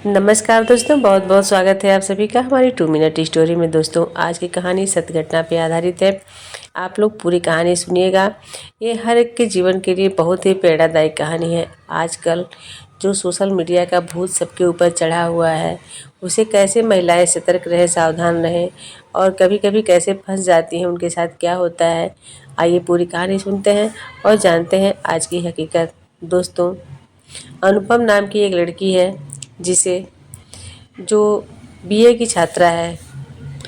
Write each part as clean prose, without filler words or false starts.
नमस्कार दोस्तों, बहुत बहुत स्वागत है आप सभी का हमारी 2 मिनट स्टोरी में। दोस्तों, आज की कहानी सत्य घटना पर आधारित है। आप लोग पूरी कहानी सुनिएगा। ये हर एक के जीवन के लिए बहुत ही प्रेरणादायक कहानी है। आजकल जो सोशल मीडिया का भूत सबके ऊपर चढ़ा हुआ है, उसे कैसे महिलाएं सतर्क रहे, सावधान रहें और कभी कभी कैसे फंस जाती हैं, उनके साथ क्या होता है। आइए पूरी कहानी सुनते हैं और जानते हैं आज की हकीकत। दोस्तों, अनुपम नाम की एक लड़की है जिसे जो बीए की छात्रा है,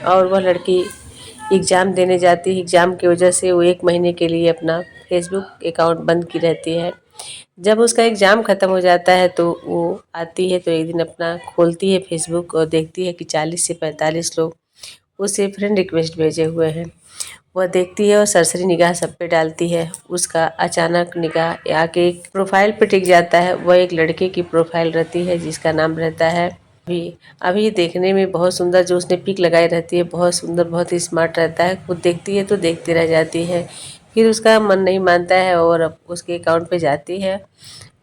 और वह लड़की एग्ज़ाम देने जाती है। एग्ज़ाम की वजह से वो 1 महीने के लिए अपना फेसबुक अकाउंट बंद की रहती है। जब उसका एग्ज़ाम ख़त्म हो जाता है तो वो आती है, तो एक दिन अपना खोलती है फेसबुक और देखती है कि 40 से 45 लोग उसे फ्रेंड रिक्वेस्ट भेजे हुए हैं। वह देखती है और सरसरी निगाह सब पे डालती है। उसका अचानक निगाह आके एक प्रोफाइल पे टिक जाता है। वह एक लड़के की प्रोफाइल रहती है जिसका नाम रहता है अभी। अभी देखने में बहुत सुंदर, जो उसने पिक लगाई रहती है, बहुत सुंदर, बहुत ही स्मार्ट रहता है। खुद देखती है तो देखती रह जाती है। फिर उसका मन नहीं मानता है और अब उसके अकाउंट पे जाती है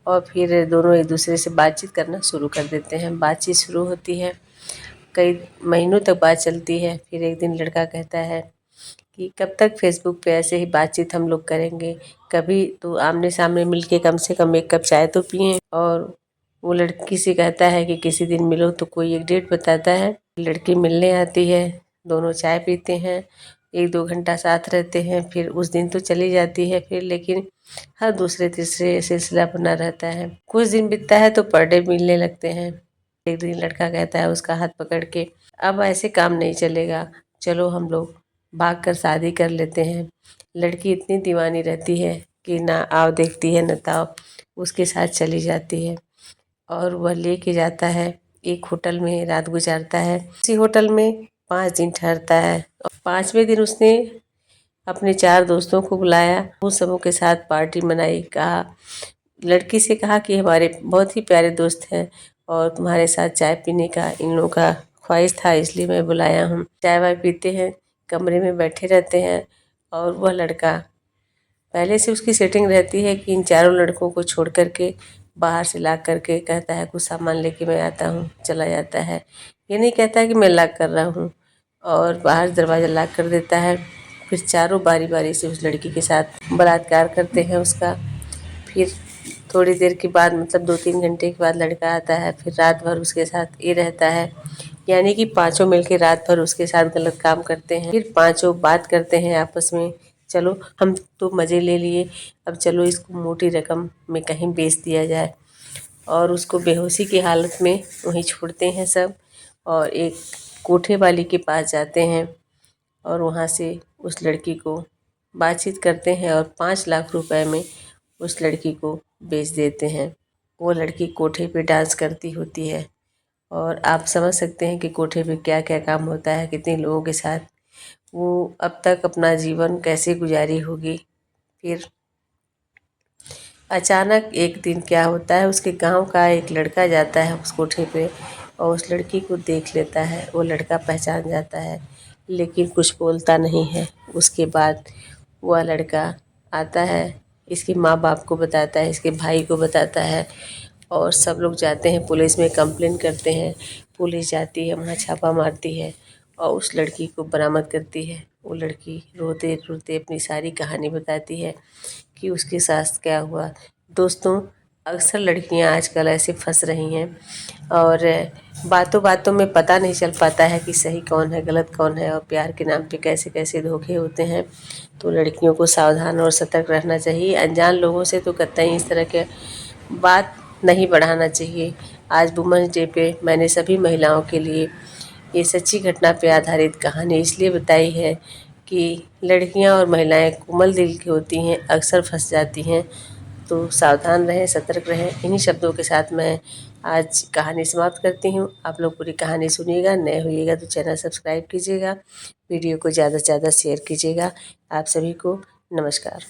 और फिर दोनों एक दूसरे से बातचीत करना शुरू कर देते हैं। बातचीत शुरू होती है, कई महीनों तक बात चलती है। फिर एक दिन लड़का कहता है कि कब तक फेसबुक पे ऐसे ही बातचीत हम लोग करेंगे, कभी तो आमने सामने मिलके कम से कम एक कप चाय तो पिएं। और वो लड़की से कहता है कि किसी दिन मिलो, तो कोई एक डेट बताता है। लड़की मिलने आती है, दोनों चाय पीते हैं, 1-2 घंटा साथ रहते हैं। फिर उस दिन तो चली जाती है, फिर लेकिन हर दूसरे तीसरे सिलसिला बना रहता है। कुछ दिन बीतता है तो पर डे मिलने लगते हैं। एक दिन लड़का कहता है उसका हाथ पकड़ के, अब ऐसे काम नहीं चलेगा, चलो हम लोग भाग कर शादी कर लेते हैं। लड़की इतनी दीवानी रहती है कि ना आओ देखती है न ताओ, उसके साथ चली जाती है और वह लेके जाता है। एक होटल में रात गुजारता है। उसी होटल में 5 दिन ठहरता है और 5वें दिन उसने अपने 4 दोस्तों को बुलाया। उन सबों के साथ पार्टी मनाई। कहा, लड़की से कहा कि हमारे बहुत ही प्यारे दोस्त हैं और तुम्हारे साथ चाय पीने का इन लोगों का ख्वाहिश था, इसलिए मैं बुलाया हूँ। चाय वाय पीते हैं, कमरे में बैठे रहते हैं और वह लड़का, पहले से उसकी सेटिंग रहती है कि इन चारों लड़कों को छोड़ करके बाहर से ला करके कहता है कुछ सामान लेके मैं आता हूँ, चला जाता है। ये नहीं कहता है कि मैं लॉक कर रहा हूँ, और बाहर दरवाज़ा लॉक कर देता है। फिर चारों बारी बारी से उस लड़की के साथ बलात्कार करते हैं उसका। फिर थोड़ी देर के बाद, मतलब 2-3 घंटे के बाद लड़का आता है। फिर रात भर उसके साथ ये रहता है, यानी कि पांचों मिलके रात भर उसके साथ गलत काम करते हैं। फिर पांचों बात करते हैं आपस में, चलो हम तो मज़े ले लिए, अब चलो इसको मोटी रकम में कहीं बेच दिया जाए। और उसको बेहोशी की हालत में वहीं छोड़ते हैं सब, और एक कोठे वाली के पास जाते हैं और वहाँ से उस लड़की को बातचीत करते हैं और 5 लाख रुपए में उस लड़की को बेच देते हैं। वो लड़की कोठे पे डांस करती होती है और आप समझ सकते हैं कि कोठे पे क्या क्या काम होता है, कितने लोगों के साथ वो अब तक अपना जीवन कैसे गुजारी होगी। फिर अचानक एक दिन क्या होता है, उसके गांव का एक लड़का जाता है उस कोठे पे और उस लड़की को देख लेता है। वो लड़का पहचान जाता है लेकिन कुछ बोलता नहीं है। उसके बाद वह लड़का आता है, इसके माँ बाप को बताता है, इसके भाई को बताता है और सब लोग जाते हैं पुलिस में कंप्लेन करते हैं। पुलिस जाती है, वहाँ छापा मारती है और उस लड़की को बरामद करती है। वो लड़की रोते रोते अपनी सारी कहानी बताती है कि उसके साथ क्या हुआ। दोस्तों, अक्सर लड़कियां आजकल ऐसे फंस रही हैं और बातों बातों में पता नहीं चल पाता है कि सही कौन है गलत कौन है, और प्यार के नाम पे कैसे कैसे धोखे होते हैं। तो लड़कियों को सावधान और सतर्क रहना चाहिए। अनजान लोगों से तो कतई इस तरह के बात नहीं बढ़ाना चाहिए। आज वुमेन्स डे पे मैंने सभी महिलाओं के लिए ये सच्ची घटना पे आधारित कहानी इसलिए बताई है कि लड़कियां और महिलाएं कोमल दिल की होती हैं, अक्सर फंस जाती हैं। तो सावधान रहें, सतर्क रहें। इन्हीं शब्दों के साथ मैं आज कहानी समाप्त करती हूँ। आप लोग पूरी कहानी सुनिएगा। नए होइएगा तो चैनल सब्सक्राइब कीजिएगा, वीडियो को ज़्यादा से ज़्यादा शेयर कीजिएगा। आप सभी को नमस्कार।